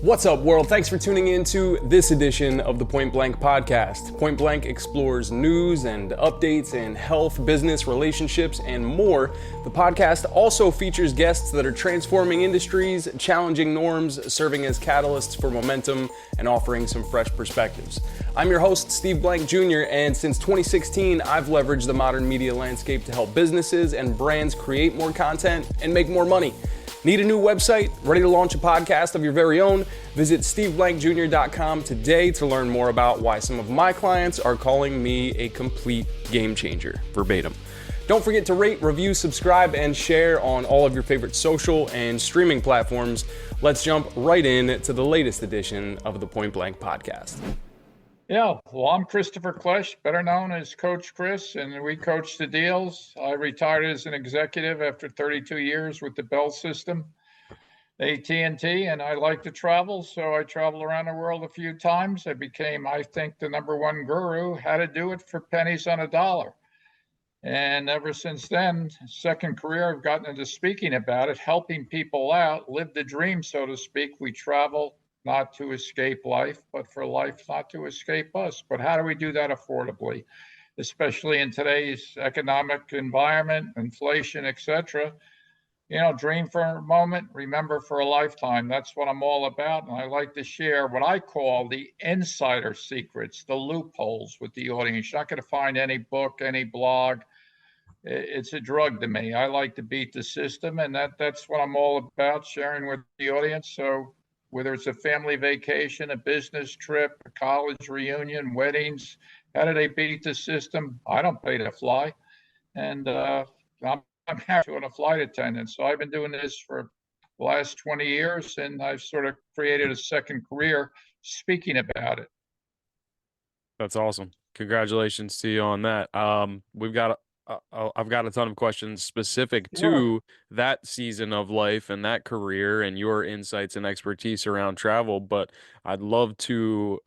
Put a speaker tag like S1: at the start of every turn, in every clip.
S1: What's up, world? Thanks for tuning in to this edition of the Point Blank podcast. Point Blank explores news and updates in health, business, relationships, and more. The podcast also features guests that are transforming industries, challenging norms, serving as catalysts for momentum, and offering some fresh perspectives. I'm your host, Steve Blank Jr., and since 2016, I've leveraged the modern media landscape to help businesses and brands create more content and make more money. Need a new website? Ready to launch a podcast of your very own? Visit steveblankjr.com today to learn more about why some of my clients are calling me a complete game changer, verbatim. Don't forget to rate, review, subscribe, and share on all of your favorite social and streaming platforms. Let's jump right in to the latest edition of the Point Blank podcast.
S2: Yeah, well, I'm Christopher Klesh, better known as Coach Chris, and we coach the deals. I retired as an executive after 32 years with the Bell system, AT&T, and I like to travel, so I traveled around the world a few times. I became, I think, the number one guru, how to do it for pennies on a dollar. And ever since then, second career, I've gotten into speaking about it, helping people out, live the dream, so to speak. We travel not to escape life, but for life not to escape us. But how do we do that affordably, especially in today's economic environment, inflation, etc.? Dream for a moment, remember for a lifetime. That's what I'm all about. And I like to share what I call the insider secrets, the loopholes with the audience. You're not going to find any book, any blog. It's a drug to me. I like to beat the system, and that's what I'm all about, sharing with the audience. So whether it's a family vacation, a business trip, a college reunion, weddings, how do they beat the system? I don't pay to fly. And I'm happy with a flight attendant. So I've been doing this for the last 20 years, and I've sort of created a second career speaking about it.
S1: That's awesome. Congratulations to you on that. I've got a ton of questions specific to that season of life and that career and your insights and expertise around travel, but I'd love to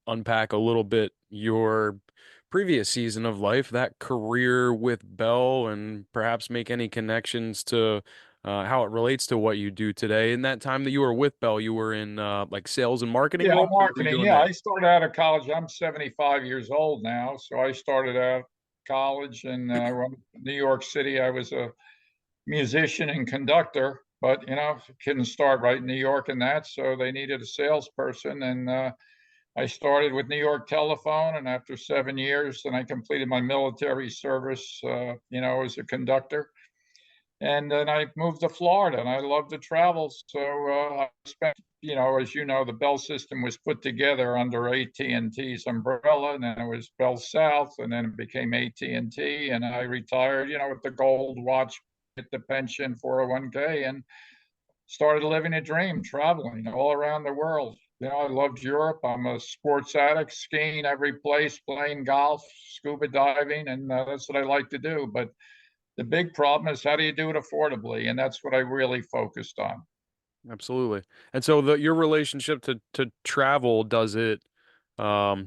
S1: unpack a little bit your previous season of life, that career with Bell, and perhaps make any connections to how it relates to what you do today. In that time that you were with Bell, you were in like sales and marketing roles?
S2: Marketing. Yeah, I started out of college. I'm 75 years old now, so I started out college in New York City. I was a musician and conductor, but couldn't start right in New York and that, so they needed a salesperson, and I started with New York Telephone, and after 7 years, then I completed my military service, as a conductor. And then I moved to Florida, and I love to travel. So I spent, as you know, the Bell system was put together under AT&T's umbrella, and then it was Bell South, and then it became AT&T, and I retired, with the gold watch, with the pension, 401k, and started living a dream, traveling all around the world. I loved Europe. I'm a sports addict, skiing every place, playing golf, scuba diving, and that's what I like to do. But the big problem is, how do you do it affordably? And that's what I really focused on.
S1: Absolutely. And so your relationship to travel, does it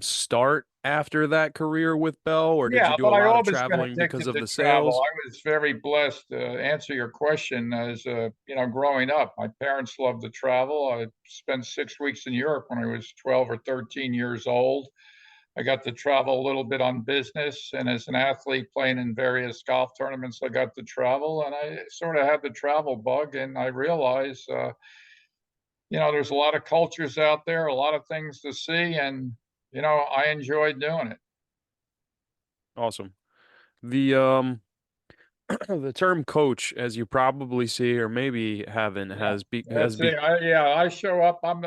S1: start after that career with Bell, or did you do a lot of traveling because of the sales?
S2: I was very blessed to answer your question. As growing up, my parents loved to travel. I spent 6 weeks in Europe when I was 12 or 13 years old. I got to travel a little bit on business, and as an athlete playing in various golf tournaments, I got to travel, and I sort of had the travel bug, and I realized, there's a lot of cultures out there, a lot of things to see, and, I enjoyed doing it.
S1: Awesome. The the term coach, as you probably see, or maybe haven't,
S2: I show up. I'm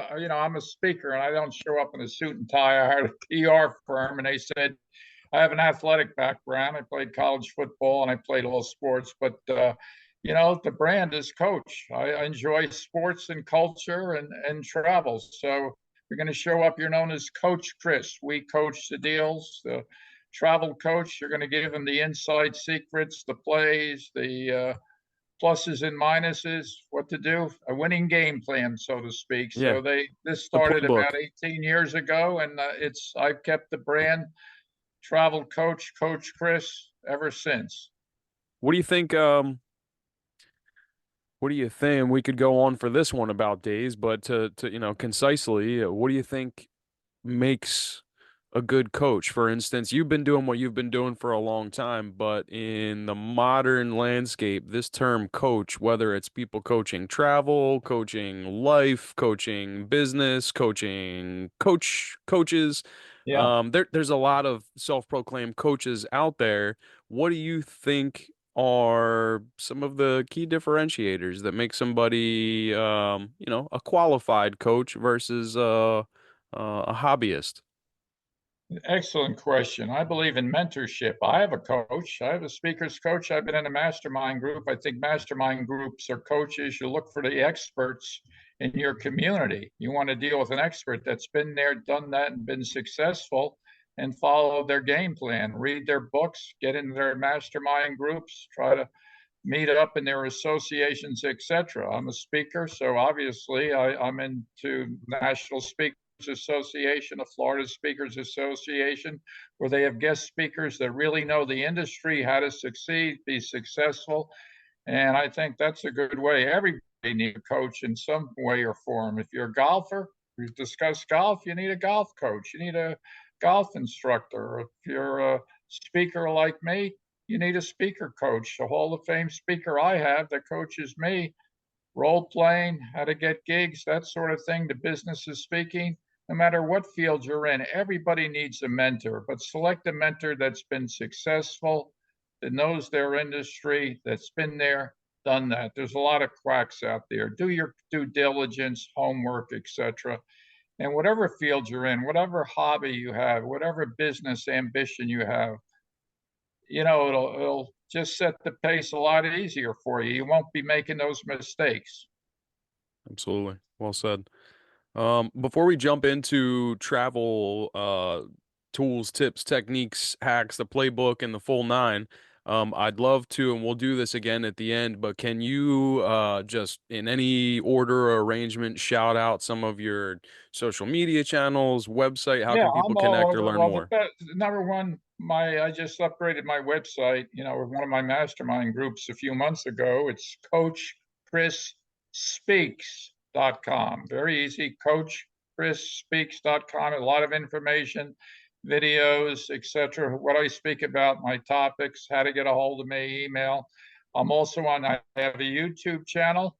S2: a speaker, and I don't show up in a suit and tie. I hired a PR firm, and they said I have an athletic background. I played college football, and I played all sports. But the brand is coach. I enjoy sports and culture and travel. So you're going to show up. You're known as Coach Chris. We coach the deals. The travel coach. You're going to give them the inside secrets, the plays, the pluses and minuses, what to do, a winning game plan, so to speak.
S1: Yeah.
S2: So this started about 18 years ago, and I've kept the brand travel coach, Coach Chris, ever since.
S1: What do you think? What do you think? We could go on for this one about days, but concisely, what do you think makes a good coach? For instance, you've been doing what you've been doing for a long time, but in the modern landscape, this term coach, whether it's people coaching travel, coaching life, coaching business, coaches,
S2: Yeah.
S1: there's a lot of self-proclaimed coaches out there. What do you think are some of the key differentiators that make somebody, a qualified coach versus a hobbyist?
S2: Excellent question. I believe in mentorship. I have a coach. I have a speaker's coach. I've been in a mastermind group. I think mastermind groups are coaches. You look for the experts in your community. You want to deal with an expert that's been there, done that, and been successful and follow their game plan. Read their books, get into their mastermind groups, try to meet up in their associations, etc. I'm a speaker, so obviously I'm into National Speakers Association, a Florida Speakers Association, where they have guest speakers that really know the industry, how to succeed, be successful. And I think that's a good way. Everybody needs a coach in some way or form. If you're a golfer, we discuss golf, you need a golf coach. You need a golf instructor. If you're a speaker like me, you need a speaker coach. The Hall of Fame speaker I have that coaches me, role playing, how to get gigs, that sort of thing, the business of speaking. No matter what field you're in, everybody needs a mentor, but select a mentor that's been successful, that knows their industry, that's been there, done that. There's a lot of quacks out there. Do your due diligence, homework, etc. And whatever field you're in, whatever hobby you have, whatever business ambition you have, it'll just set the pace a lot easier for you. You won't be making those mistakes.
S1: Absolutely. Well said. Before we jump into travel tools, tips, techniques, hacks, the playbook, and the full nine, I'd love to, and we'll do this again at the end, but can you just in any order or arrangement shout out some of your social media channels, website? How
S2: Yeah,
S1: can people
S2: I'm all
S1: connect or
S2: over.
S1: learn
S2: Well, the
S1: more?
S2: best, number one, my I just upgraded my website. With one of my mastermind groups a few months ago. It's CoachChrisSpeaks.com. Very easy. CoachChrisSpeaks.com. A lot of information, videos, etc. What I speak about, my topics, how to get a hold of me, email. I'm also on. I have a YouTube channel,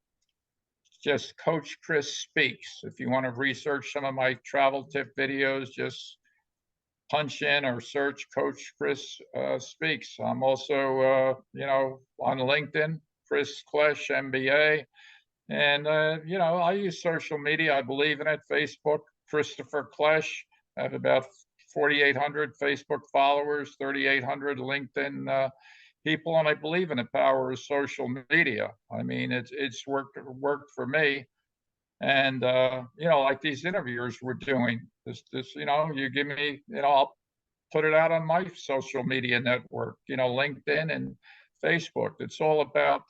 S2: just Coach Chris Speaks. If you want to research some of my travel tip videos, just punch in or search Coach Chris Speaks. I'm also, on LinkedIn, Chris Klesh, MBA. And, I use social media. I believe in it. Facebook, Christopher Klesh. I have about 4,800 Facebook followers, 3,800 LinkedIn people, and I believe in the power of social media. I mean, it's worked for me. And like these interviewers we're doing, this, you give me, I'll put it out on my social media network, LinkedIn and Facebook. It's all about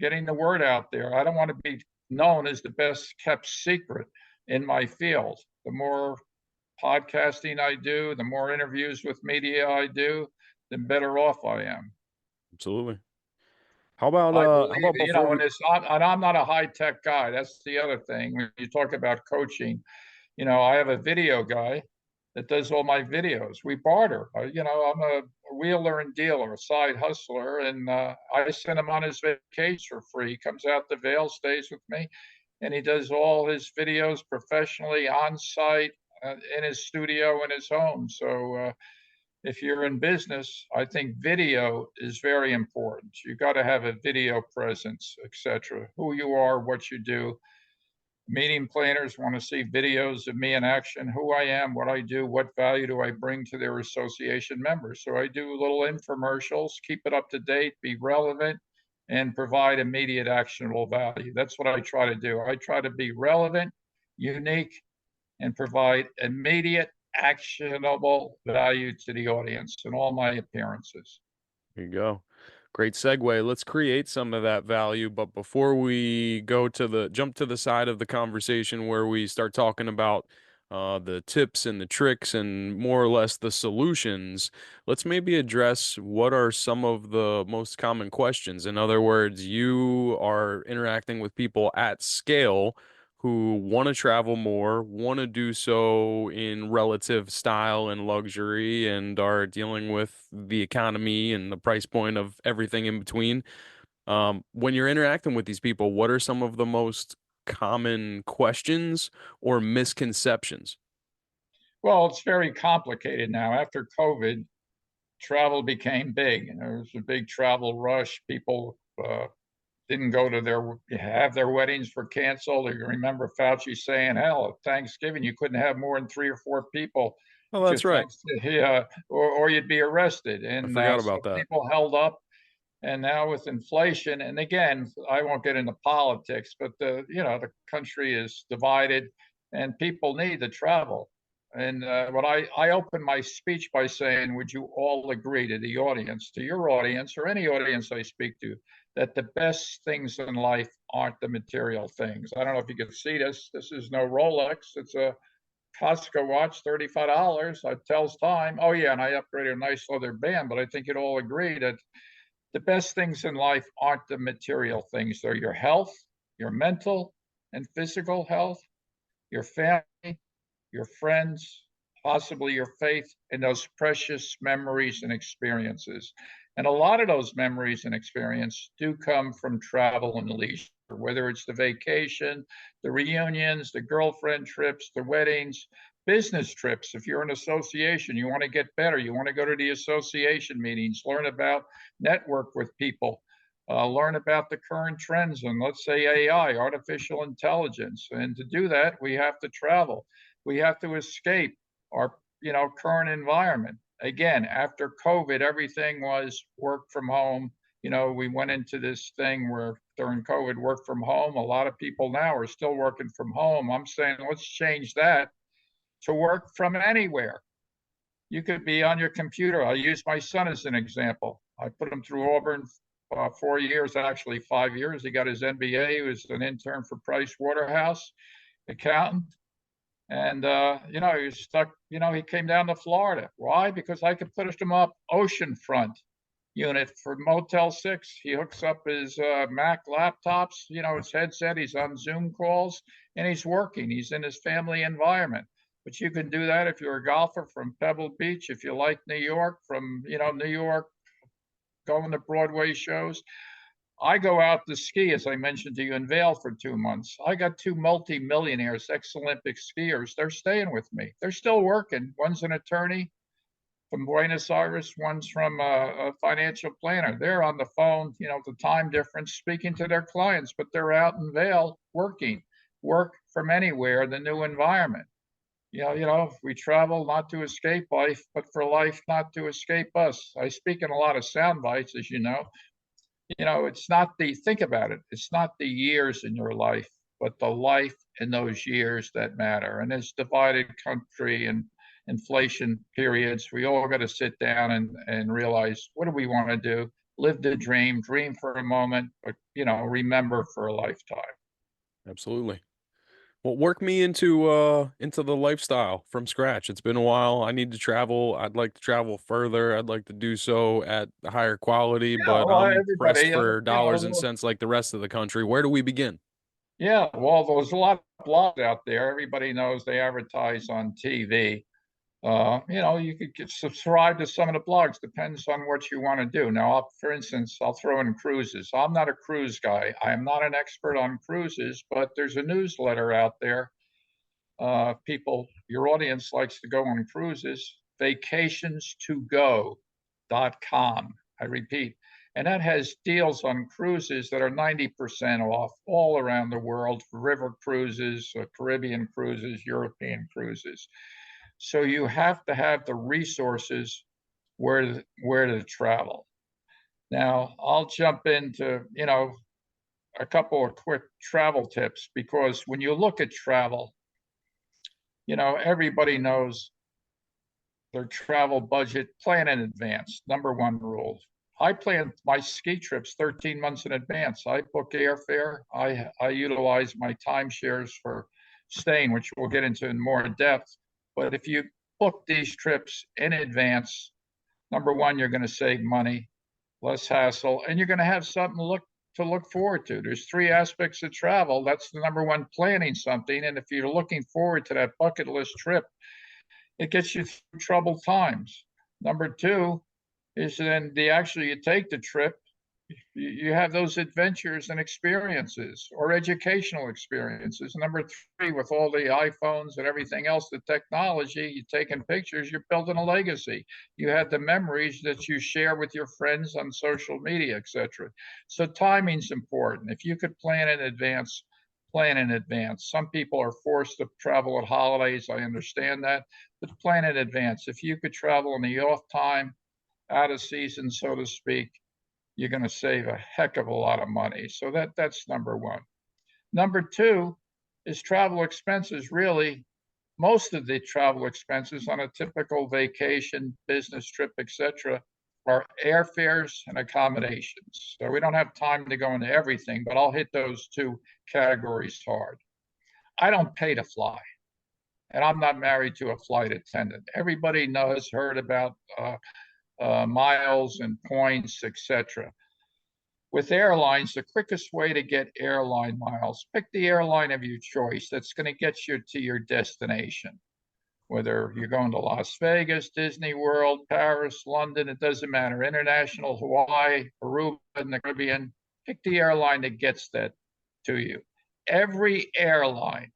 S2: getting the word out there. I don't want to be known as the best kept secret in my field. The more podcasting I do, the more interviews with media I do, the better off I am.
S1: Absolutely.
S2: I
S1: How
S2: believe,
S1: about before
S2: and
S1: we
S2: I'm not a high tech guy. That's the other thing. When you talk about coaching, I have a video guy that does all my videos. We barter. I'm a wheeler and dealer, a side hustler, and I send him on his vacation for free. He comes out to Vail, stays with me, and he does all his videos professionally on site in his studio in his home. So if you're in business, I think video is very important. You got to have a video presence, etc. Who you are, what you do. Meeting planners want to see videos of me in action, who I am, what I do, what value do I bring to their association members. So I do little infomercials, keep it up to date, be relevant, and provide immediate actionable value. That's what I try to do. I try to be relevant, unique, and provide immediate actionable value to the audience in all my appearances.
S1: There you go. Great segue. Let's create some of that value. But before we go to the jump to the side of the conversation where we start talking about the tips and the tricks and more or less the solutions, let's maybe address what are some of the most common questions. In other words, you are interacting with people at scale who want to travel more, want to do so in relative style and luxury, and are dealing with the economy and the price point of everything in between. When you're interacting with these people, what are some of the most common questions or misconceptions?
S2: Well, it's very complicated now. After COVID, travel became big, and there was a big travel rush. People didn't go to have their weddings were canceled. You remember Fauci saying, "Hell, at Thanksgiving you couldn't have more than 3 or 4 people,
S1: Oh, that's
S2: just
S1: right.
S2: thanks to or you'd be arrested."
S1: I
S2: And
S1: forgot
S2: so
S1: about that.
S2: people held up. And now with inflation, and again, I won't get into politics, but the country is divided, and people need to travel. And what I open my speech by saying, would you all agree, to the audience, to your audience, or any audience I speak to, that the best things in life aren't the material things? I don't know if you can see this. This is no Rolex. It's a Costco watch, $35. It tells time. Oh yeah, and I upgraded a nice leather band. But I think you'd all agree that the best things in life aren't the material things. They're your health, your mental and physical health, your family, your friends, possibly your faith, and those precious memories and experiences. And a lot of those memories and experience do come from travel and leisure, whether it's the vacation, the reunions, the girlfriend trips, the weddings, business trips. If you're an association, you want to get better, you want to go to the association meetings, learn about, network with people, learn about the current trends and, let's say, AI, artificial intelligence. And to do that, we have to travel. We have to escape our current environment. Again, after COVID, everything was work from home. We went into this thing where during COVID, work from home. A lot of people now are still working from home. I'm saying let's change that to work from anywhere. You could be on your computer. I'll use my son as an example. I put him through Auburn 4 years, actually 5 years. He got his MBA. He was an intern for Price Waterhouse, accountant. And he was stuck. He came down to Florida. Why? Because I could put him up oceanfront unit for Motel 6. He hooks up his Mac laptops, his headset. He's on Zoom calls, and he's working. He's in his family environment. But you can do that if you're a golfer from Pebble Beach, if you like New York, from New York, going to Broadway shows. I go out to ski, as I mentioned to you, in Vail for 2 months. I got two multi-millionaires, ex-Olympic skiers. They're staying with me. They're still working. One's an attorney from Buenos Aires. One's from a financial planner. They're on the phone, the time difference, speaking to their clients, but they're out in Vail working. Work from anywhere, the new environment. We travel not to escape life, but for life not to escape us. I speak in a lot of sound bites, as you know. It's not think about it, it's not the years in your life, but the life in those years that matter. And this divided country and inflation periods, we all got to sit down and realize, what do we want to do? Live the dream for a moment, but, remember for a lifetime.
S1: Absolutely. Well, work me into the lifestyle from scratch. It's been a while. I need to travel. I'd like to travel further. I'd like to do so at higher quality,
S2: Yeah,
S1: but
S2: well,
S1: I'm pressed
S2: everybody,
S1: for dollars and cents like the rest of the country. Where do we begin?
S2: yeah, well, there's a lot of blogs out there. Everybody knows they advertise on TV. You could subscribe to some of the blogs. Depends on what you want to do. Now, for instance, I'll throw in cruises. I'm not a cruise guy. I am not an expert on cruises, but there's a newsletter out there. Your audience likes to go on cruises. Vacations2go.com. I repeat, and that has deals on cruises that are 90% off all around the world, river cruises, Caribbean cruises, European cruises. So you have to have the resources where to travel. Now, I'll jump into, a couple of quick travel tips, because when you look at travel, everybody knows their travel budget, plan in advance. Number one rule. I plan my ski trips 13 months in advance. I book airfare. I utilize my timeshares for staying, which we'll get into in more depth. But if you book these trips in advance, number one, you're going to save money, less hassle, and you're going to have something to look forward to. There's three aspects of travel. That's the number one, planning something. And if you're looking forward to that bucket list trip, it gets you through troubled times. Number two is then you take the trip, you have those adventures and experiences or educational experiences. Number three, with all the iPhones and everything else, the technology, you're taking pictures, you're building a legacy. You have the memories that you share with your friends on social media, etc. So timing's important. If you could plan in advance, plan in advance. Some people are forced to travel at holidays. I understand that, but plan in advance. If you could travel in the off time, out of season, so to speak, you're going to save a heck of a lot of money. So that's number one. Number two is travel expenses. Really, most of the travel expenses on a typical vacation, business trip, etc., are airfares and accommodations. So we don't have time to go into everything, but I'll hit those two categories hard. I don't pay to fly, and I'm not married to a flight attendant. Everybody knows, heard about miles and points, etc. With airlines, the quickest way to get airline miles, pick the airline of your choice that's going to get you to your destination. Whether you're going to Las Vegas, Disney World, Paris, London, it doesn't matter. International, Hawaii, Aruba, in the Caribbean, pick the airline that gets that to you. Every airline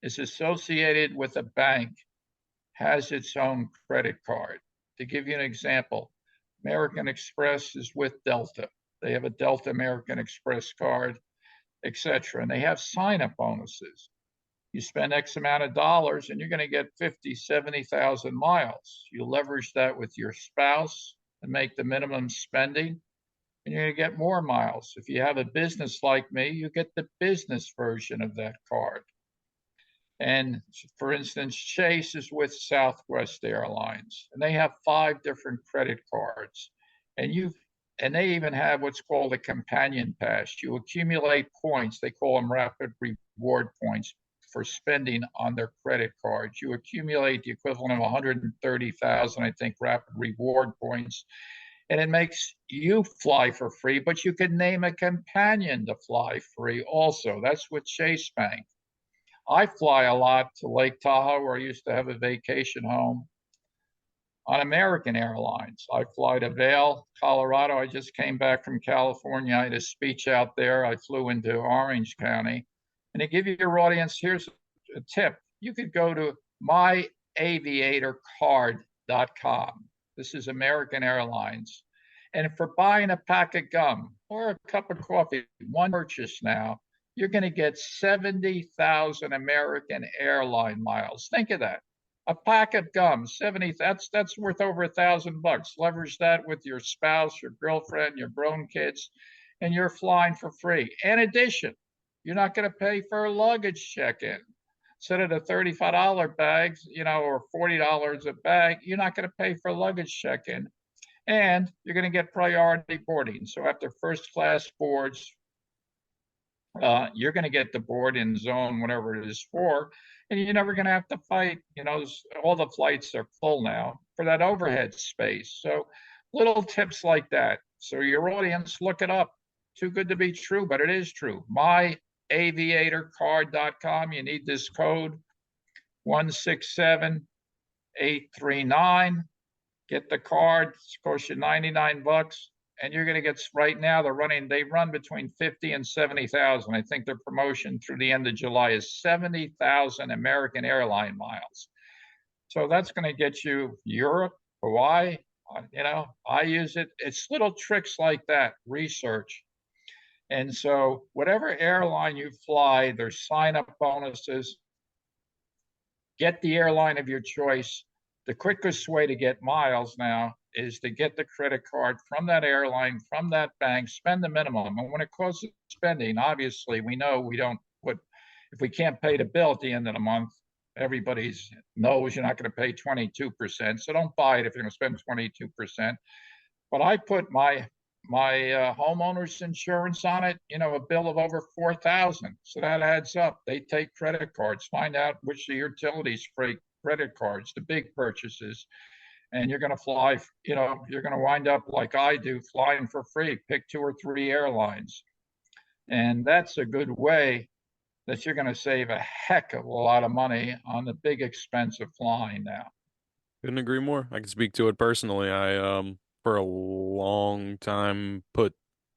S2: is associated with a bank, has its own credit card. To give you an example, American Express is with Delta. They have a Delta American Express card, etc. And they have sign-up bonuses. You spend X amount of dollars and you're going to get 50, 70,000 miles. You leverage that with your spouse and make the minimum spending, and you're going to get more miles. If you have a business like me, you get the business version of that card. And for instance, Chase is with Southwest Airlines, and they have 5 different credit cards. And they even have what's called a companion pass. You accumulate points. They call them rapid reward points for spending on their credit cards. You accumulate the equivalent of 130,000, I think, rapid reward points. And it makes you fly for free, but you can name a companion to fly free also. That's with Chase Bank. I fly a lot to Lake Tahoe, where I used to have a vacation home, on American Airlines. I fly to Vail, Colorado. I just came back from California. I had a speech out there. I flew into Orange County. And to give you your audience, here's a tip. You could go to myaviatorcard.com. This is American Airlines. And for buying a pack of gum or a cup of coffee, one purchase now, you're going to get 70,000 American airline miles. Think of that. A pack of gum, 70, that's worth over $1,000. Leverage that with your spouse, your girlfriend, your grown kids, and you're flying for free. In addition, you're not going to pay for a luggage check-in. Instead of the $35 bags, or $40 a bag, you're not going to pay for luggage check-in. And you're going to get priority boarding. So after first class boards, you're going to get the board in zone, whatever it is for, and you're never going to have to fight. All the flights are full now for that overhead space. So little tips like that. So your audience, look it up. Too good to be true, but it is true. myaviatorcard.com. You need this code 167839. Get the card. It costs you $99. And you're going to get, right now, they run between 50 and 70,000. I think their promotion through the end of July is 70,000 American airline miles. So that's going to get you Europe, Hawaii. I use it. It's little tricks like that, research. And so whatever airline you fly, there's sign-up bonuses. Get the airline of your choice. The quickest way to get miles now is to get the credit card from that airline, from that bank, spend the minimum. And when it costs spending, obviously, we know we don't if we can't pay the bill at the end of the month, everybody knows you're not going to pay 22%. So don't buy it if you're going to spend 22%. But I put my homeowner's insurance on it, a bill of over 4,000. So that adds up. They take credit cards, find out which the utilities freight credit cards, the big purchases, and you're going to fly, you're going to wind up like I do, flying for free, pick 2 or 3 airlines. And that's a good way that you're going to save a heck of a lot of money on the big expense of flying now.
S3: Couldn't agree more. I can speak to it personally. I for a long time put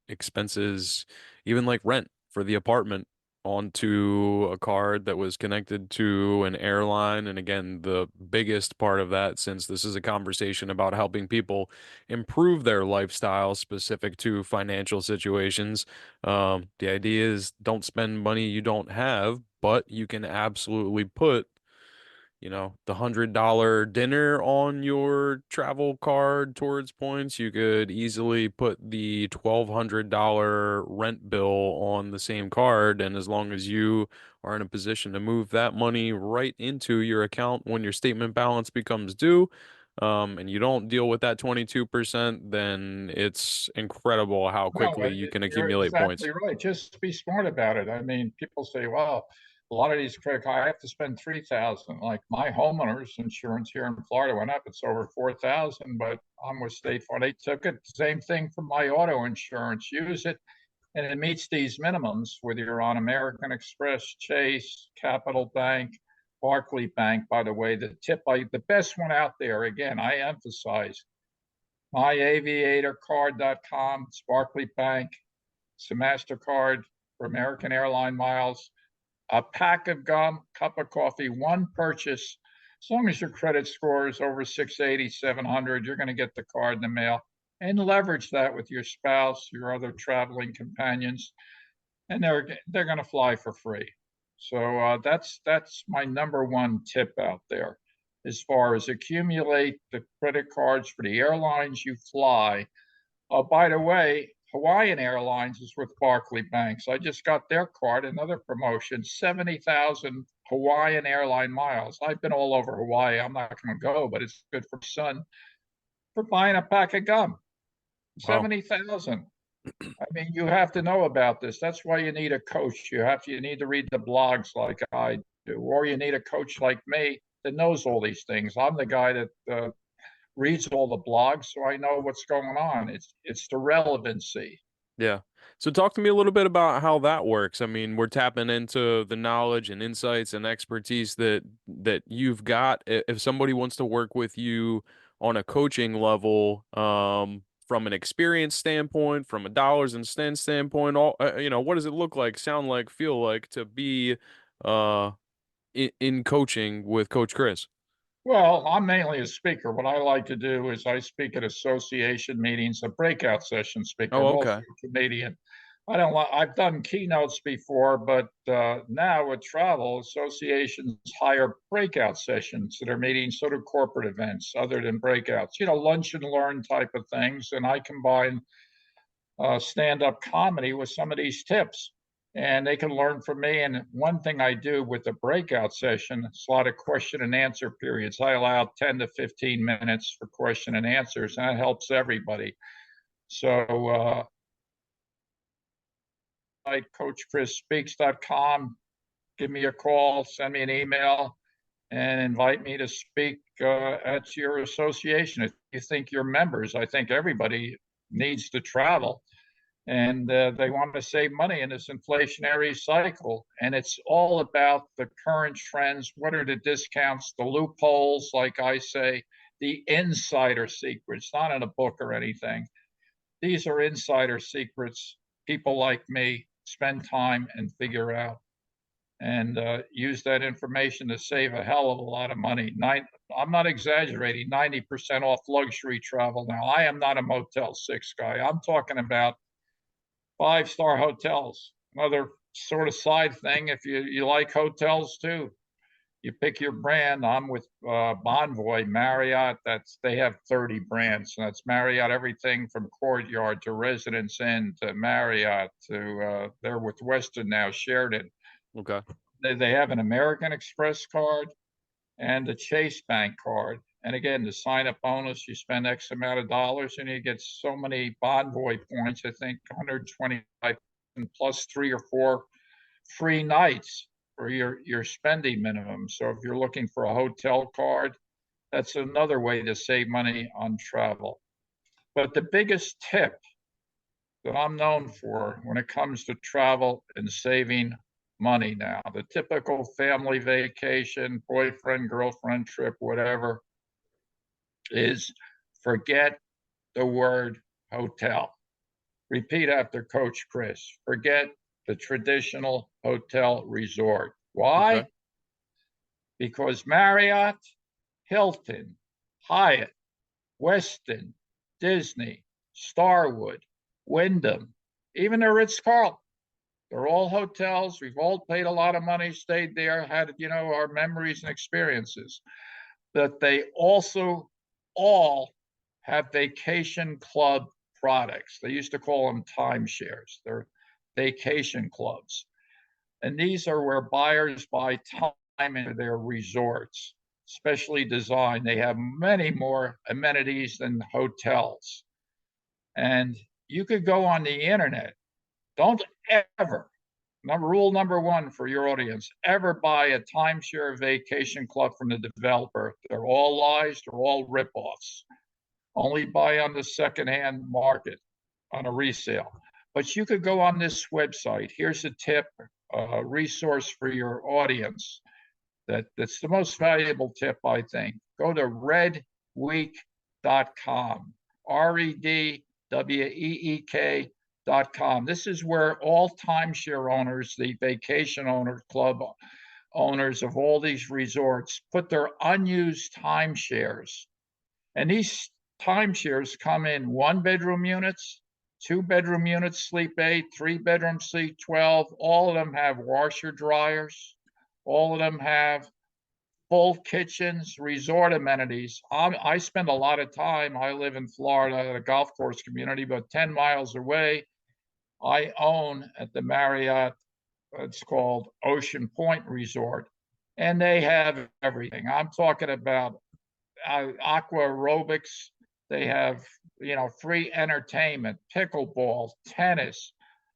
S3: expenses, even like rent for the apartment, onto a card that was connected to an airline. And again, the biggest part of that, since this is a conversation about helping people improve their lifestyle specific to financial situations, the idea is don't spend money you don't have, but you can absolutely put the $100 dinner on your travel card towards points. You could easily put the $1,200 rent bill on the same card. And as long as you are in a position to move that money right into your account when your statement balance becomes due, and you don't deal with that 22%, then it's incredible how
S2: No,
S3: quickly you can
S2: you're
S3: accumulate points.
S2: exactly right. Just be smart about it. I mean, people say, well, a lot of these credit cards, I have to spend 3,000. Like my homeowner's insurance here in Florida went up. It's over 4,000, but I'm with State Farm. They took it. Same thing for my auto insurance. Use it, and it meets these minimums, whether you're on American Express, Chase, Capital Bank, Barclay Bank. By the way, the best one out there, again, I emphasize, myaviatorcard.com, it's Barclay Bank, it's a MasterCard for American Airline miles, a pack of gum, cup of coffee, one purchase. As long as your credit score is over 680, 700, you're going to get the card in the mail, and leverage that with your spouse, your other traveling companions, and they're going to fly for free. So that's my number one tip out there, as far as accumulate the credit cards for the airlines you fly. Oh, by the way, Hawaiian Airlines is with Barclay Banks. I just got their card, another promotion, 70,000 Hawaiian airline miles. I've been all over Hawaii. I'm not going to go, but it's good for son for buying a pack of gum.
S3: Wow.
S2: 70,000. I mean, you have to know about this. That's why you need a coach. You need to read the blogs like I do, or you need a coach like me that knows all these things. I'm the guy that reads all the blogs, so I know what's going on. It's the relevancy.
S3: Yeah. So talk to me a little bit about how that works. I mean, we're tapping into the knowledge and insights and expertise that you've got. If somebody wants to work with you on a coaching level, from an experience standpoint, from a dollars and cents standpoint, what does it look like, sound like, feel like to be uh in coaching with Coach Chris?
S2: Well, I'm mainly a speaker. What I like to do is I speak at association meetings, a breakout session speaker.
S3: Oh,
S2: I'm also
S3: okay.
S2: a comedian. I don't like, I've done keynotes before, but now with travel, associations hire breakout sessions that are meetings, sort of corporate events other than breakouts, lunch and learn type of things. And I combine stand-up comedy with some of these tips, and they can learn from me. And one thing I do with the breakout session, it's a lot of question and answer periods. I allow 10 to 15 minutes for question and answers, and that helps everybody. So like coachchrisspeaks.com, give me a call, send me an email, and invite me to speak at your association. If you think your members, I think everybody needs to travel, and they want to save money in this inflationary cycle. And it's all about the current trends. What are the discounts, the loopholes, like I say, the insider secrets, not in a book or anything. These are insider secrets. People like me spend time and figure out, and use that information to save a hell of a lot of money. I'm not exaggerating, 90% off luxury travel now. I am not a Motel 6 guy. I'm talking about 5-star hotels. Another sort of side thing, if you like hotels too, you pick your brand. I'm with Bonvoy, Marriott. They have 30 brands. And that's Marriott, everything from Courtyard to Residence Inn to Marriott to they're with Westin now, Sheraton.
S3: Okay.
S2: They have an American Express card and a Chase Bank card. And again, the sign-up bonus, you spend X amount of dollars and you get so many Bonvoy points, I think 125 plus 3 or 4 free nights for your spending minimum. So if you're looking for a hotel card, that's another way to save money on travel. But the biggest tip that I'm known for when it comes to travel and saving money now, the typical family vacation, boyfriend, girlfriend trip, whatever, is forget the word hotel. Repeat after Coach Chris. Forget the traditional hotel resort. Why?
S3: Okay.
S2: Because Marriott, Hilton, Hyatt, Westin, Disney, Starwood, Wyndham, even the Ritz-Carlton, they're all hotels. We've all paid a lot of money, stayed there, had, our memories and experiences. But they also all have vacation club products. They used to call them timeshares. They're vacation clubs. And these are where buyers buy time into their resorts, specially designed. They have many more amenities than hotels. And you could go on the internet. Don't ever, rule number one for your audience, ever buy a timeshare vacation club from the developer. They're all lies, they're all ripoffs. Only buy on the secondhand market on a resale. But you could go on this website. Here's a tip, a resource for your audience that's the most valuable tip, I think. Go to redweek.com, redweek.com. This is where all timeshare owners, the vacation owner club owners of all these resorts, put their unused timeshares. And these timeshares come in 1-bedroom units, 2-bedroom units, sleep 8, 3-bedroom, sleep 12. All of them have washer dryers. All of them have full kitchens, resort amenities. I spend a lot of time. I live in Florida at a golf course community, but 10 miles away, I own at the Marriott, it's called Ocean Point Resort, and they have everything. I'm talking about aqua aerobics. They have, free entertainment, pickleball, tennis,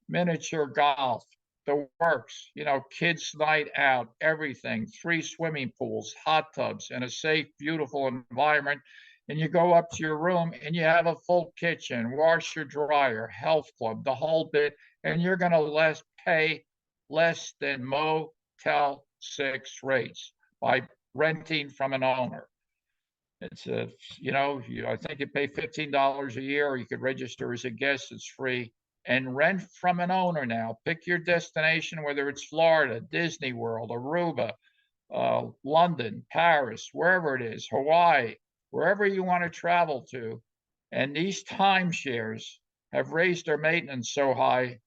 S2: miniature golf, the works, kids' night out, everything, 3 swimming pools, hot tubs, and a safe, beautiful environment. And you go up to your room and you have a full kitchen, washer, dryer, health club, the whole bit, and you're going to pay less than Motel 6 rates by renting from an owner. It's I think you pay $15 a year, or you could register as a guest. It's free. And rent from an owner now. Pick your destination, whether it's Florida, Disney World, Aruba, London, Paris, wherever it is, Hawaii, wherever you want to travel to. And these timeshares have raised their maintenance so high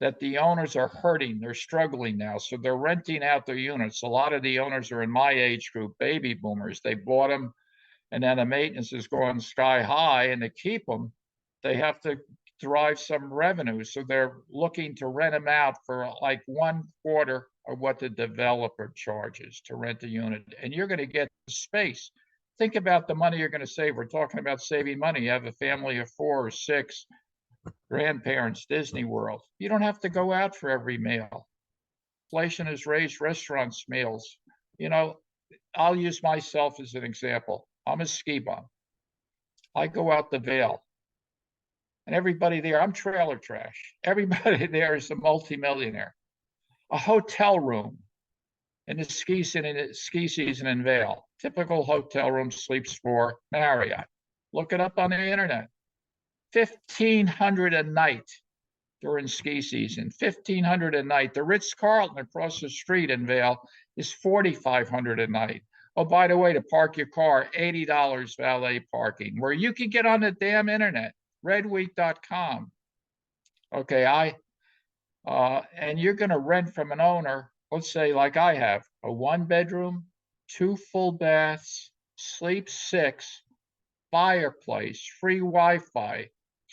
S2: that the owners are hurting. They're struggling now. So they're renting out their units. A lot of the owners are in my age group, baby boomers. They bought them, and then the maintenance is going sky high, and to keep them, they have to derive some revenue. So they're looking to rent them out for like 1/4 of what the developer charges to rent a unit. And you're going to get the space. Think about the money you're going to save. We're talking about saving money. You have a family of 4 or 6, grandparents, Disney World. You don't have to go out for every meal. Inflation has raised restaurants' meals. I'll use myself as an example. I'm a ski bum. I go out the Vail, and everybody there, I'm trailer trash. Everybody there is a multimillionaire. A hotel room in the ski season in Vail, typical hotel room, sleeps 4, Marriott. Look it up on the internet. $1,500 a night during ski season. $1,500 a night. The Ritz-Carlton across the street in Vail is $4,500 a night. Oh, by the way, to park your car, $80 valet parking, where you can get on the damn internet, redweek.com. Okay, and you're going to rent from an owner, let's say like I have, a 1-bedroom, 2 full baths, sleep 6, fireplace, free Wi-Fi,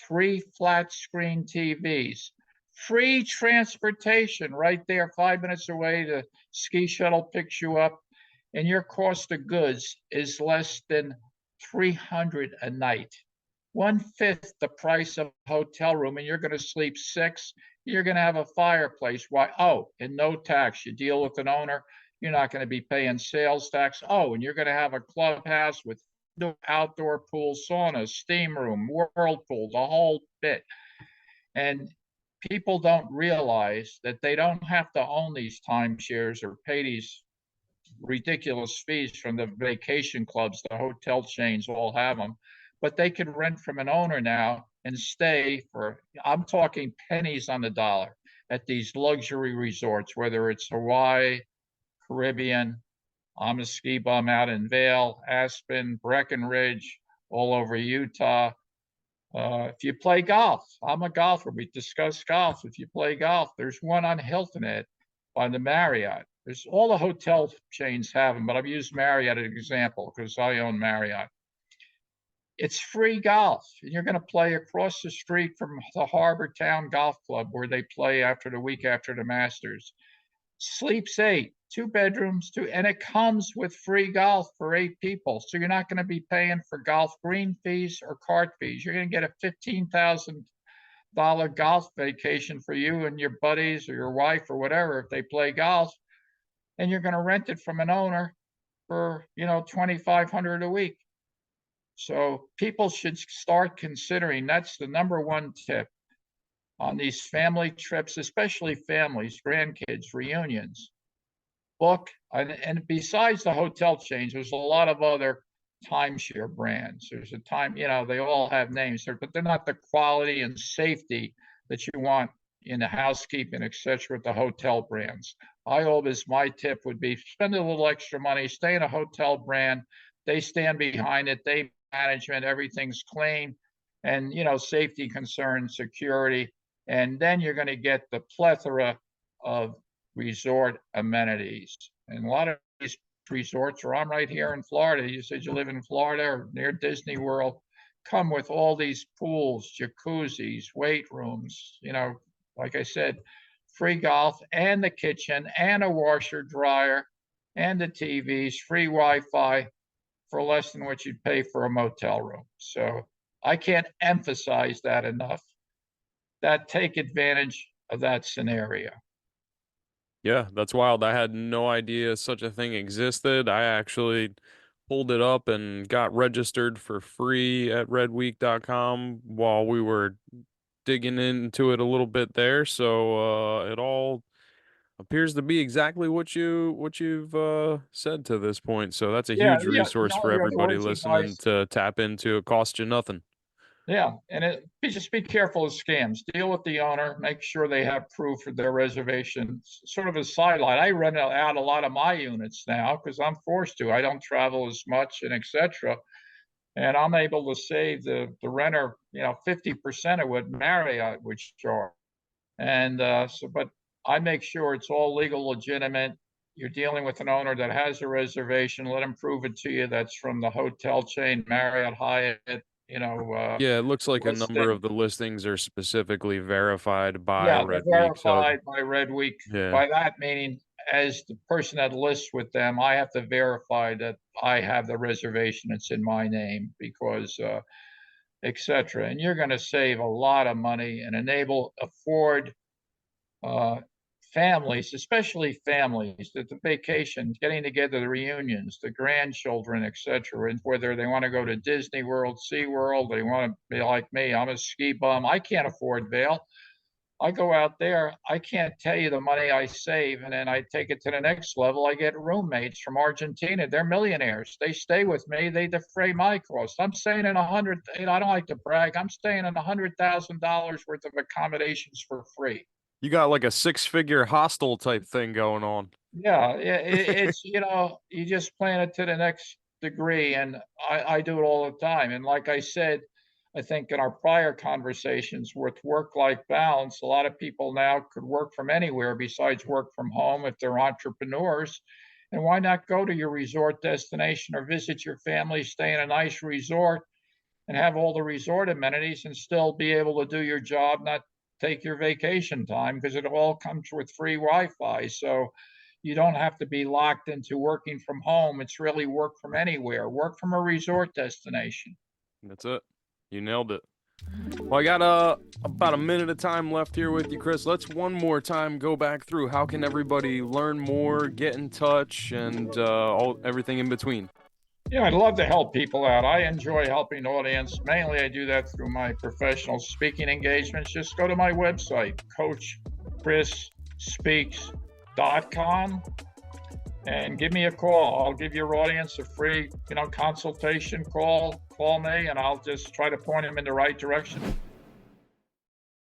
S2: 3 flat screen TVs, free transportation right there, 5 minutes away. The ski shuttle picks you up. and your cost of goods is less than $300 a night. 1/5 the price of a hotel room, and you're going to sleep 6. You're going to have a fireplace. Why? Oh, and no tax. You deal with an owner, you're not going to be paying sales tax. Oh, and you're going to have a clubhouse with outdoor pool, sauna, steam room, whirlpool, the whole bit. And people don't realize that they don't have to own these timeshares or pay these ridiculous fees from the vacation clubs. The hotel chains all have them, but they can rent from an owner now and stay for, I'm talking pennies on the dollar, at these luxury resorts, whether it's Hawaii, Caribbean. I'm a ski bum out in Vail, Aspen, Breckenridge, all over Utah. If you play golf, I'm a golfer. We discuss golf. If you play golf, there's one on Hilton Head by the Marriott. There's all the hotel chains have them, but I've used Marriott as an example because I own Marriott. It's free golf, and you're going to play across the street from the Harbor Town Golf Club where they play after the week after the Masters. Sleeps 8, 2 bedrooms, and it comes with free golf for 8 people. So you're not going to be paying for golf green fees or cart fees. You're going to get a $15,000 golf vacation for you and your buddies or your wife or whatever if they play golf, and you're going to rent it from an owner for $2,500 a week. So people should start considering. That's the number one tip on these family trips, especially families, grandkids, reunions. Book, and besides the hotel chains, there's a lot of other timeshare brands. There's a they all have names, but they're not the quality and safety that you want in the housekeeping, etc. with the hotel brands. My tip would be spend a little extra money, stay in a hotel brand. They stand behind it. They management, everything's clean, and safety concerns, security, and then you're going to get the plethora of resort amenities. And a lot of these resorts, or I'm right here in Florida. You said you live in Florida or near Disney World, come with all these pools, jacuzzis, weight rooms, like I said, free golf and the kitchen and a washer dryer and the TVs, free Wi-Fi for less than what you'd pay for a motel room. So I can't emphasize that enough. That take advantage of that scenario.
S3: Yeah, that's wild. I had no idea such a thing existed. I actually pulled it up and got registered for free at redweek.com while we were digging into it a little bit there. So it all appears to be exactly what you've said to this point. So that's a
S2: Yeah,
S3: huge
S2: yeah. The
S3: resource for
S2: only other
S3: everybody
S2: words,
S3: listening to tap into. It costs you nothing.
S2: Yeah, and just be careful of scams. Deal with the owner. Make sure they have proof of their reservation. Sort of a sideline. I rent out a lot of my units now because I'm forced to. I don't travel as much and etc. And I'm able to save the renter, 50% of what Marriott would charge. And but I make sure it's all legal, legitimate. You're dealing with an owner that has a reservation. Let him prove it to you. That's from the hotel chain, Marriott, Hyatt,
S3: Yeah, it looks like a number
S2: listing.
S3: of the listings are specifically verified by
S2: Yeah, they're
S3: Red Week. So
S2: verified by Red Week.
S3: yeah.
S2: By that meaning, as the person that lists with them, I have to verify that I have the reservation. It's in my name because, etc. And you're going to save a lot of money and afford uh, families, especially families, that the vacations, getting together, the reunions, the grandchildren, etc., and whether they want to go to Disney World, SeaWorld, they want to be like me. I'm a ski bum. I can't afford Vail. I go out there, I can't tell you the money I save, and then I take it to the next level. I get roommates from Argentina. They're millionaires. They stay with me. They defray my costs. I'm staying in I don't like to brag. I'm staying in $100,000 worth of accommodations for free.
S3: You got like a six-figure hostel type thing going on.
S2: Yeah, it's you just plan it to the next degree, and I do it all the time. And like I said, I think in our prior conversations with work-life balance, a lot of people now could work from anywhere besides work from home if they're entrepreneurs. And why not go to your resort destination or visit your family, stay in a nice resort, and have all the resort amenities and still be able to do your job, not take your vacation time because it all comes with free Wi-Fi. So you don't have to be locked into working from home. It's really work from anywhere, work from a resort destination.
S3: That's it. You nailed it. Well, I got about a minute of time left here with you, Chris. Let's one more time go back through. How can everybody learn more, get in touch, and everything in between?
S2: Yeah, I'd love to help people out. I enjoy helping audience. Mainly, I do that through my professional speaking engagements. Just go to my website, CoachChrisSpeaks.com, and give me a call. I'll give your audience a free, consultation call. Call me, and I'll just try to point them in the right direction.